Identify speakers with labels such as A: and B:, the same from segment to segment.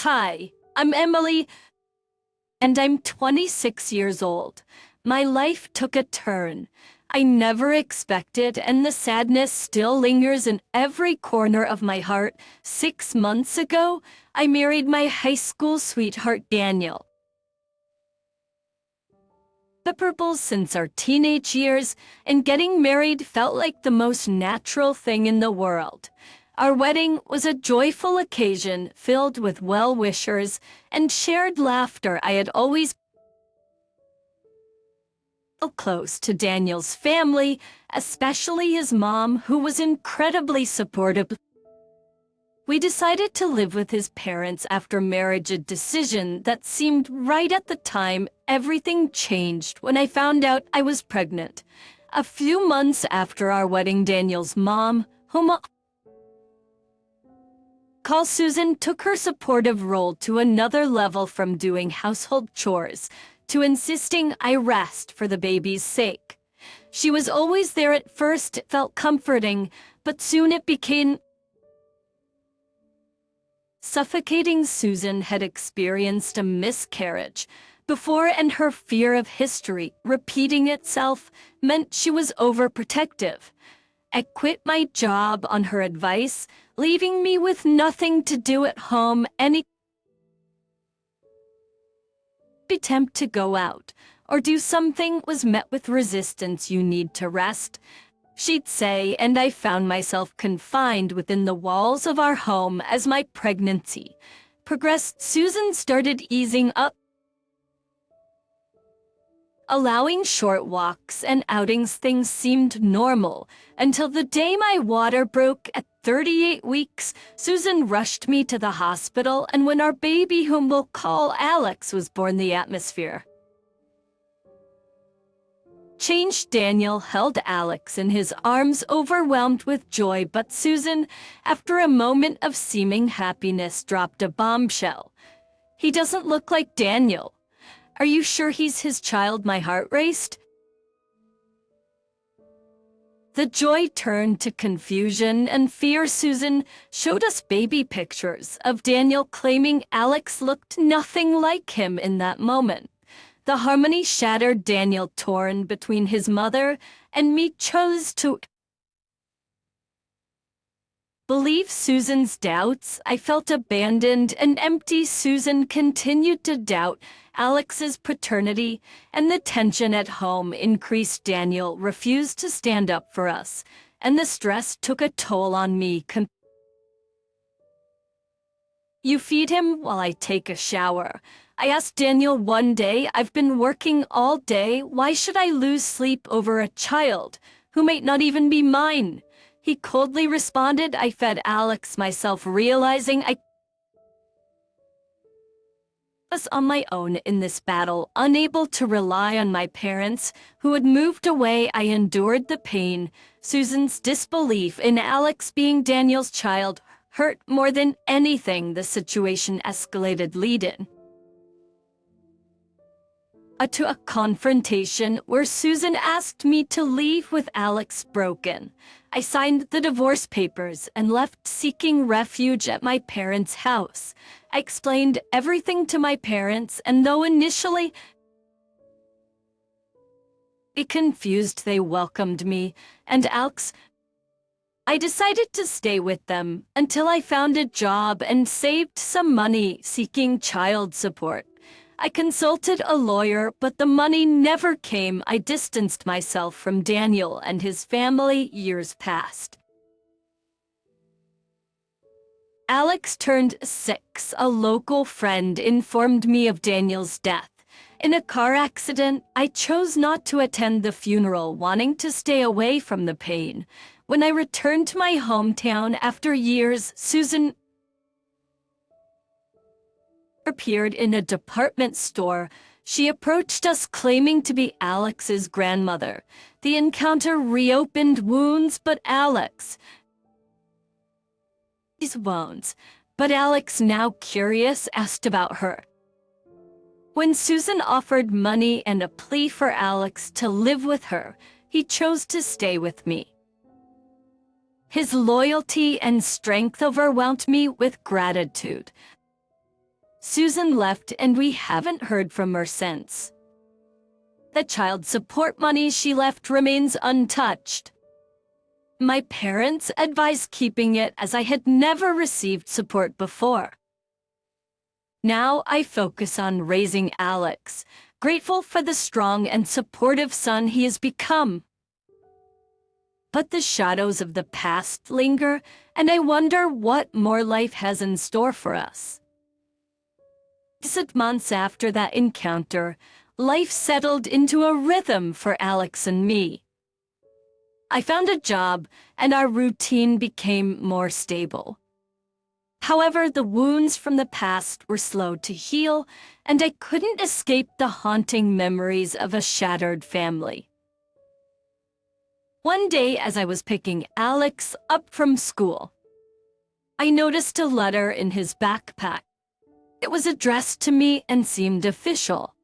A: Hi, I'm Emily, and I'm 26 years old. My life took a turn I never expected, and the sadness still lingers in every corner of my heart. 6 months ago, I married my high school sweetheart, Daniel. The purples since our teenage years, and getting married felt like the most natural thing in the world. Our wedding was a joyful occasion filled with well-wishers and shared laughter. I had always felt close to Daniel's family, especially his mom, who was incredibly supportive. We decided to live with his parents after marriage, a decision that seemed right at the time. Everything changed when I found out I was pregnant. A few months after our wedding, Daniel's mom, whom I call Susan, took her supportive role to another level, from doing household chores to insisting I rest for the baby's sake. She was always there. At first it felt comforting, but soon it became suffocating. Susan had experienced a miscarriage before, and her fear of history repeating itself meant she was overprotective. I quit my job on her advice, leaving me with nothing to do at home. Any attempt to go out or do something was met with resistance. You need to rest, she'd say, and I found myself confined within the walls of our home. As my pregnancy progressed, Susan started easing up, allowing short walks and outings. Things seemed normal until the day my water broke. At 38 weeks, Susan rushed me to the hospital, and when our baby, whom we'll call Alex, was born, the atmosphere changed. Daniel held Alex in his arms, overwhelmed with joy, but Susan, after a moment of seeming happiness, dropped a bombshell. "He doesn't look like Daniel. Are you sure he's his child?" My heart raced. The joy turned to confusion and fear. Susan showed us baby pictures of Daniel, claiming Alex looked nothing like him. In that moment, the harmony shattered. Daniel, torn between his mother and me, chose to believe Susan's doubts. I felt abandoned and empty. Susan continued to doubt Alex's paternity, and the tension at home increased. Daniel refused to stand up for us, and the stress took a toll on me. "You feed him while I take a shower?" I asked Daniel one day. "I've been working all day. Why should I lose sleep over a child who might not even be mine?" He coldly responded, "I fed Alex myself," realizing I was on my own in this battle, unable to rely on my parents, who had moved away. I endured the pain. Susan's disbelief in Alex being Daniel's child hurt more than anything. The situation escalated, leading to a confrontation where Susan asked me to leave with Alex broken. I signed the divorce papers and left, seeking refuge at my parents' house. I explained everything to my parents, and though initially confused, they welcomed me and Alex. I decided to stay with them until I found a job and saved some money, seeking child support. I consulted a lawyer, but the money never came. I distanced myself from Daniel and his family. Years passed. Alex turned 6. A local friend informed me of Daniel's death in a car accident. I chose not to attend the funeral, wanting to stay away from the pain. When I returned to my hometown after years, Susan appeared in a department store. She approached us, claiming to be Alex's grandmother. The encounter reopened wounds, but Alex, now curious, asked about her. When Susan offered money and a plea for Alex to live with her, he chose to stay with me. His loyalty and strength overwhelmed me with gratitude. Susan left and we haven't heard from her since. The child support money she left remains untouched. My parents advised keeping it as I had never received support before. Now I focus on raising Alex, grateful for the strong and supportive son he has become. But the shadows of the past linger, and I wonder what more life has in store for us. 6 months after that encounter, life settled into a rhythm for Alex and me. I found a job, and our routine became more stable. However, the wounds from the past were slow to heal, and I couldn't escape the haunting memories of a shattered family. One day, as I was picking Alex up from school, I noticed a letter in his backpack. It was addressed to me and seemed official.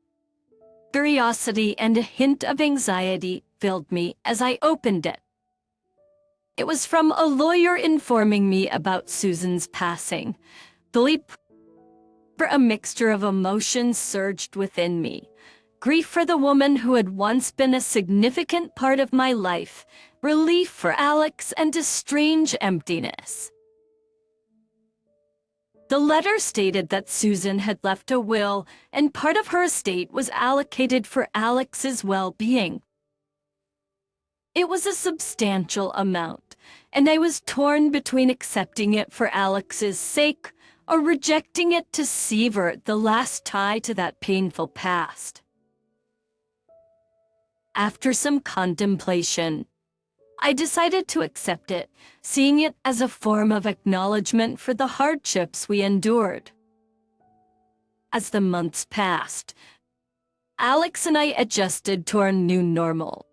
A: Curiosity and a hint of anxiety filled me as I opened it. It was from a lawyer informing me about Susan's passing. A mixture of emotions surged within me. Grief for the woman who had once been a significant part of my life, relief for Alex, and a strange emptiness. The letter stated that Susan had left a will, and part of her estate was allocated for Alex's well-being. It was a substantial amount, and I was torn between accepting it for Alex's sake or rejecting it to sever the last tie to that painful past. After some contemplation, I decided to accept it, seeing it as a form of acknowledgement for the hardships we endured. As the months passed, Alex and I adjusted to our new normal.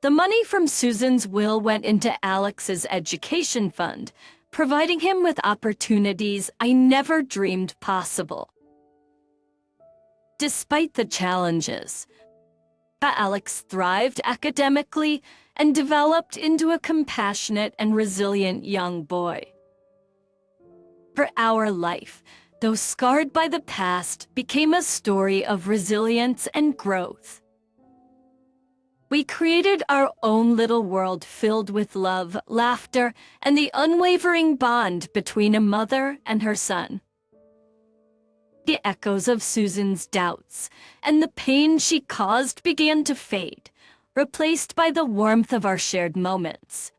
A: The money from Susan's will went into Alex's education fund, providing him with opportunities I never dreamed possible. Despite the challenges, Alex thrived academically and developed into a compassionate and resilient young boy. For our life, though scarred by the past, became a story of resilience and growth. We created our own little world filled with love, laughter, and the unwavering bond between a mother and her son. The echoes of Susan's doubts and the pain she caused began to fade, replaced by the warmth of our shared moments.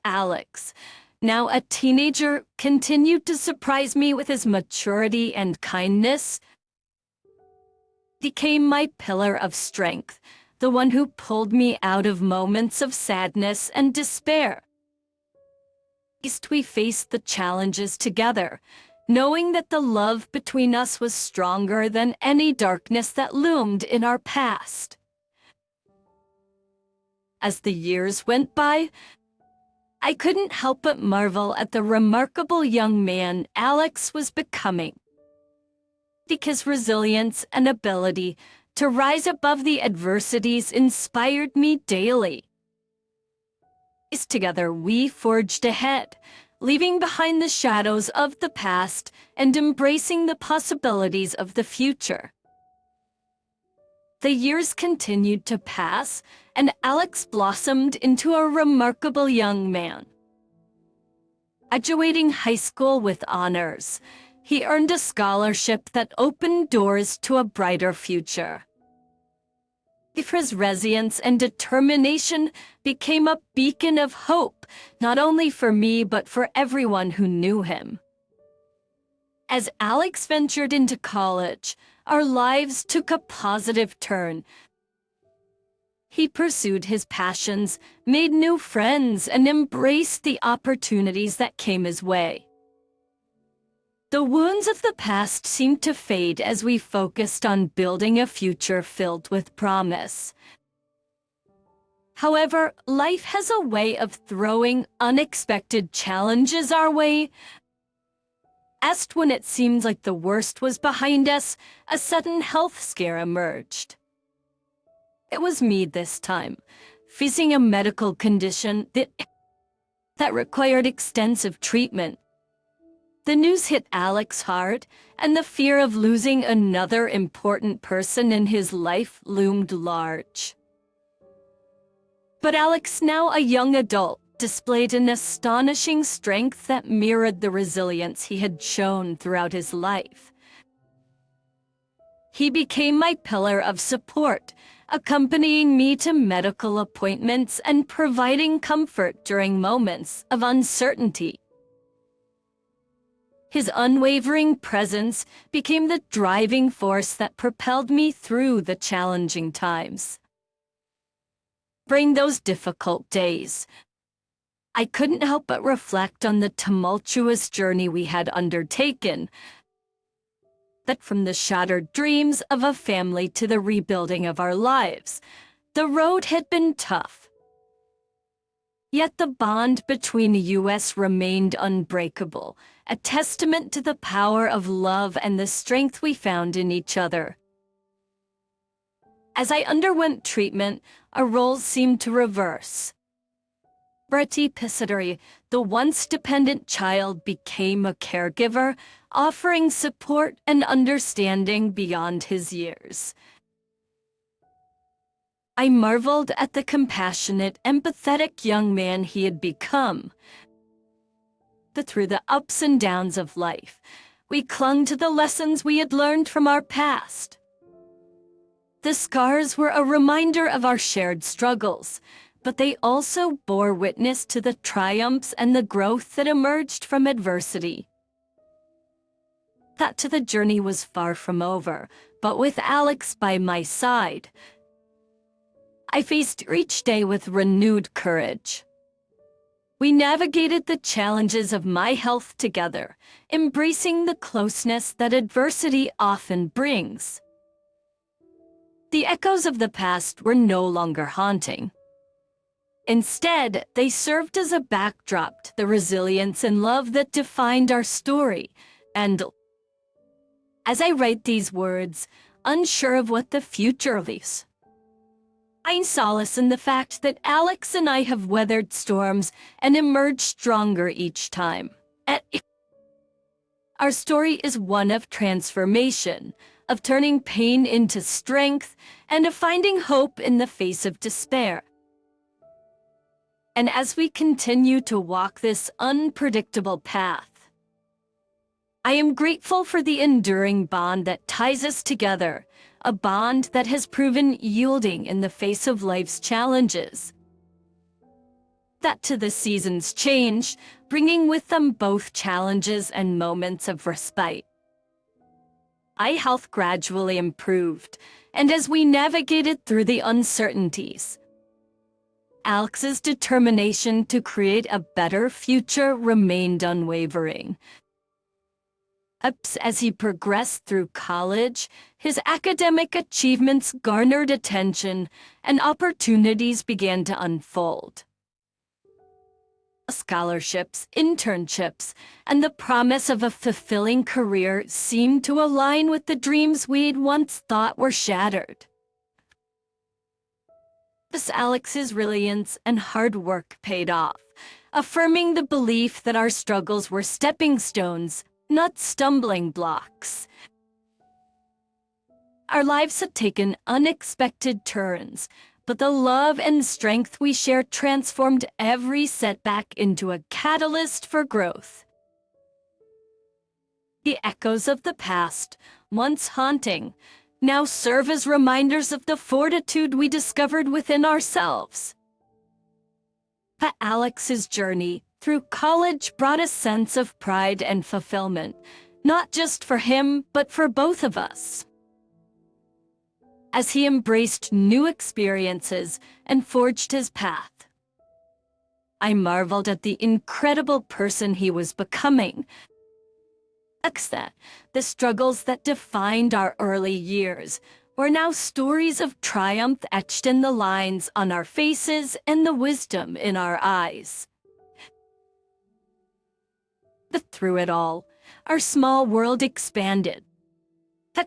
A: Alex, now a teenager, continued to surprise me with his maturity and kindness. Became my pillar of strength, the one who pulled me out of moments of sadness and despair. We faced the challenges together, knowing that the love between us was stronger than any darkness that loomed in our past. As the years went by, I couldn't help but marvel at the remarkable young man Alex was becoming. His resilience and ability to rise above the adversities inspired me daily. Together, we forged ahead, leaving behind the shadows of the past and embracing the possibilities of the future. The years continued to pass, and Alex blossomed into a remarkable young man. Graduating high school with honors, he earned a scholarship that opened doors to a brighter future. His resilience and determination became a beacon of hope, not only for me but for everyone who knew him. As Alex ventured into college, our lives took a positive turn. He pursued his passions, made new friends, and embraced the opportunities that came his way. The wounds of the past seemed to fade as we focused on building a future filled with promise. However, life has a way of throwing unexpected challenges our way. When it seemed like the worst was behind us, a sudden health scare emerged. It was me this time, facing a medical condition that required extensive treatment. The news hit Alex hard, and the fear of losing another important person in his life loomed large. But Alex, now a young adult, displayed an astonishing strength that mirrored the resilience he had shown throughout his life. He became my pillar of support, accompanying me to medical appointments and providing comfort during moments of uncertainty. His unwavering presence became the driving force that propelled me through the challenging times. During those difficult days, I couldn't help but reflect on the tumultuous journey we had undertaken, that from the shattered dreams of a family to the rebuilding of our lives, the road had been tough. Yet the bond between us remained unbreakable, a testament to the power of love and the strength we found in each other. As I underwent treatment, our roles seemed to reverse. Betty Piscatory, the once dependent child, became a caregiver, offering support and understanding beyond his years. I marveled at the compassionate, empathetic young man he had become. Through the ups and downs of life, we clung to the lessons we had learned from our past. The scars were a reminder of our shared struggles, but they also bore witness to the triumphs and the growth that emerged from adversity. The journey was far from over, but with Alex by my side, I faced each day with renewed courage. We navigated the challenges of my health together, embracing the closeness that adversity often brings. The echoes of the past were no longer haunting. Instead, they served as a backdrop to the resilience and love that defined our story. And as I write these words, unsure of what the future leaves, I find solace in the fact that Alex and I have weathered storms and emerged stronger each time. Our story is one of transformation, of turning pain into strength, and of finding hope in the face of despair. And as we continue to walk this unpredictable path, I am grateful for the enduring bond that ties us together, a bond that has proven yielding in the face of life's challenges. To the seasons change, bringing with them both challenges and moments of respite. My health gradually improved, and as we navigated through the uncertainties, Alex's determination to create a better future remained unwavering. As he progressed through college, his academic achievements garnered attention, and opportunities began to unfold. Scholarships, internships, and the promise of a fulfilling career seemed to align with the dreams we'd once thought were shattered. Alex's resilience and hard work paid off, affirming the belief that our struggles were stepping stones, not stumbling blocks. Our lives had taken unexpected turns, but the love and strength we shared transformed every setback into a catalyst for growth. The echoes of the past, once haunting, now serve as reminders of the fortitude we discovered within ourselves. Alex's journey through college brought a sense of pride and fulfillment, not just for him, but for both of us. As he embraced new experiences and forged his path, I marveled at the incredible person he was becoming. The struggles that defined our early years were now stories of triumph etched in the lines on our faces and the wisdom in our eyes. Through it all, our small world expanded.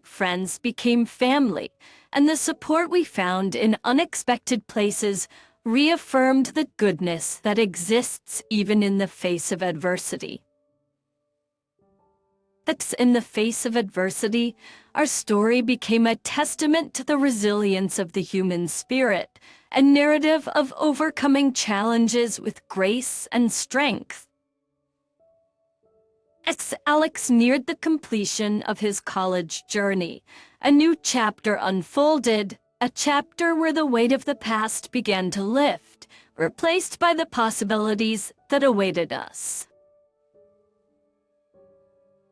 A: Friends became family, and the support we found in unexpected places reaffirmed the goodness that exists even in the face of adversity. That in the face of adversity, our story became a testament to the resilience of the human spirit, a narrative of overcoming challenges with grace and strength. As Alex neared the completion of his college journey, a new chapter unfolded, a chapter where the weight of the past began to lift, replaced by the possibilities that awaited us.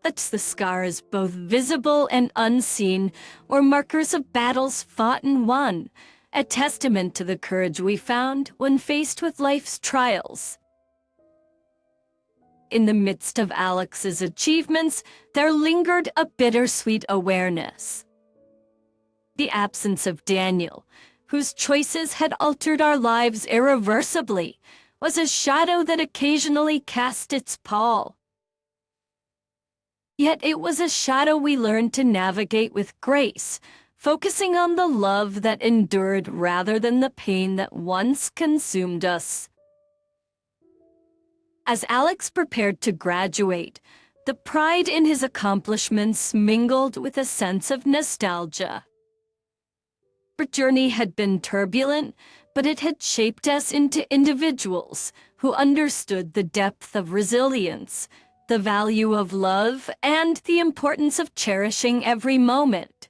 A: The scars, both visible and unseen, were markers of battles fought and won, a testament to the courage we found when faced with life's trials. In the midst of Alex's achievements, there lingered a bittersweet awareness. The absence of Daniel, whose choices had altered our lives irreversibly, was a shadow that occasionally cast its pall. Yet it was a shadow we learned to navigate with grace, focusing on the love that endured rather than the pain that once consumed us. As Alex prepared to graduate, the pride in his accomplishments mingled with a sense of nostalgia. Our journey had been turbulent, but it had shaped us into individuals who understood the depth of resilience, the value of love, and the importance of cherishing every moment.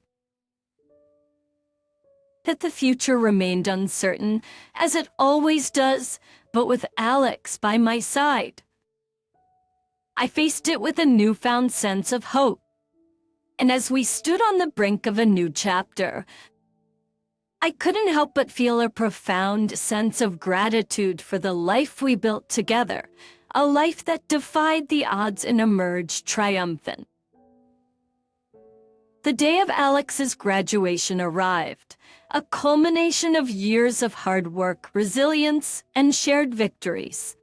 A: That the future remained uncertain, as it always does, but with Alex by my side, I faced it with a newfound sense of hope. And as we stood on the brink of a new chapter, I couldn't help but feel a profound sense of gratitude for the life we built together, a life that defied the odds and emerged triumphant. The day of Alex's graduation arrived, a culmination of years of hard work, resilience, and shared victories.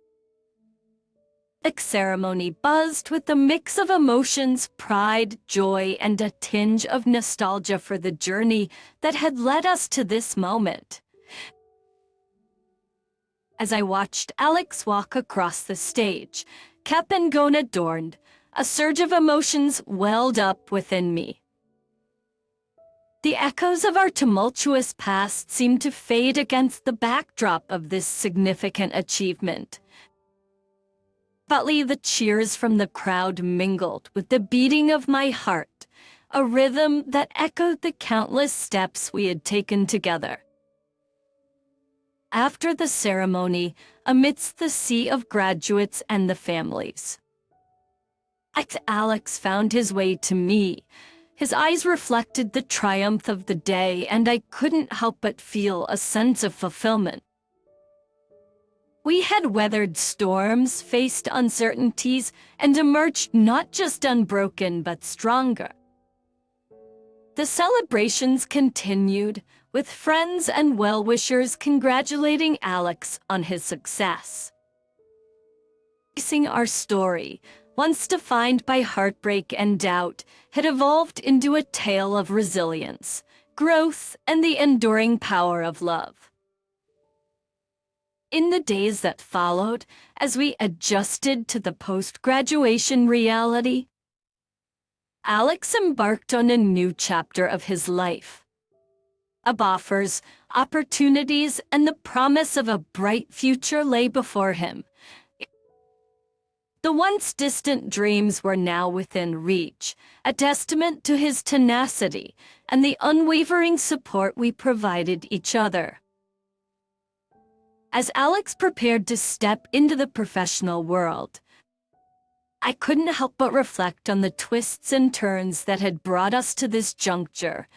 A: The ceremony buzzed with a mix of emotions, pride, joy, and a tinge of nostalgia for the journey that had led us to this moment. As I watched Alex walk across the stage, cap and gown adorned, a surge of emotions welled up within me. The echoes of our tumultuous past seemed to fade against the backdrop of this significant achievement. But the cheers from the crowd mingled with the beating of my heart, a rhythm that echoed the countless steps we had taken together. After the ceremony, amidst the sea of graduates and the families, Alex found his way to me. His eyes reflected the triumph of the day, and I couldn't help but feel a sense of fulfillment. We had weathered storms, faced uncertainties, and emerged not just unbroken but stronger. The celebrations continued, with friends and well-wishers congratulating Alex on his success. Our story, once defined by heartbreak and doubt, had evolved into a tale of resilience, growth, and the enduring power of love. In the days that followed, as we adjusted to the post-graduation reality, Alex embarked on a new chapter of his life. Offers, opportunities, and the promise of a bright future lay before him. The once distant dreams were now within reach, a testament to his tenacity and the unwavering support we provided each other. As Alex prepared to step into the professional world, I couldn't help but reflect on the twists and turns that had brought us to this juncture.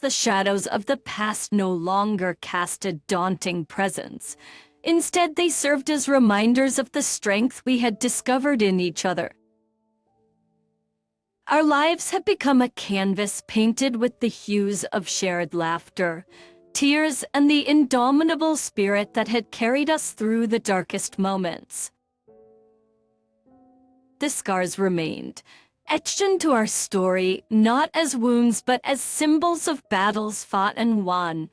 A: The shadows of the past no longer cast a daunting presence. Instead, they served as reminders of the strength we had discovered in each other. Our lives had become a canvas painted with the hues of shared laughter, tears, and the indomitable spirit that had carried us through the darkest moments. The scars remained, etched into our story, not as wounds but as symbols of battles fought and won.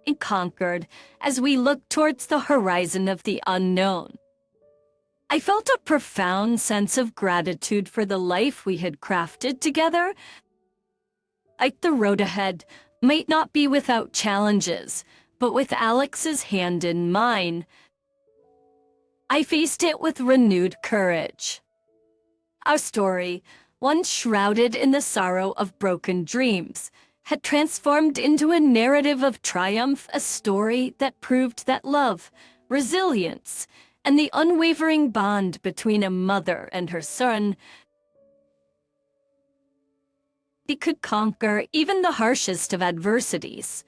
A: And conquered as we looked towards the horizon of the unknown. I felt a profound sense of gratitude for the life we had crafted together. The road ahead might not be without challenges, but with Alex's hand in mine, I faced it with renewed courage. Our story, once shrouded in the sorrow of broken dreams, had transformed into a narrative of triumph, a story that proved that love, resilience, and the unwavering bond between a mother and her son could conquer even the harshest of adversities.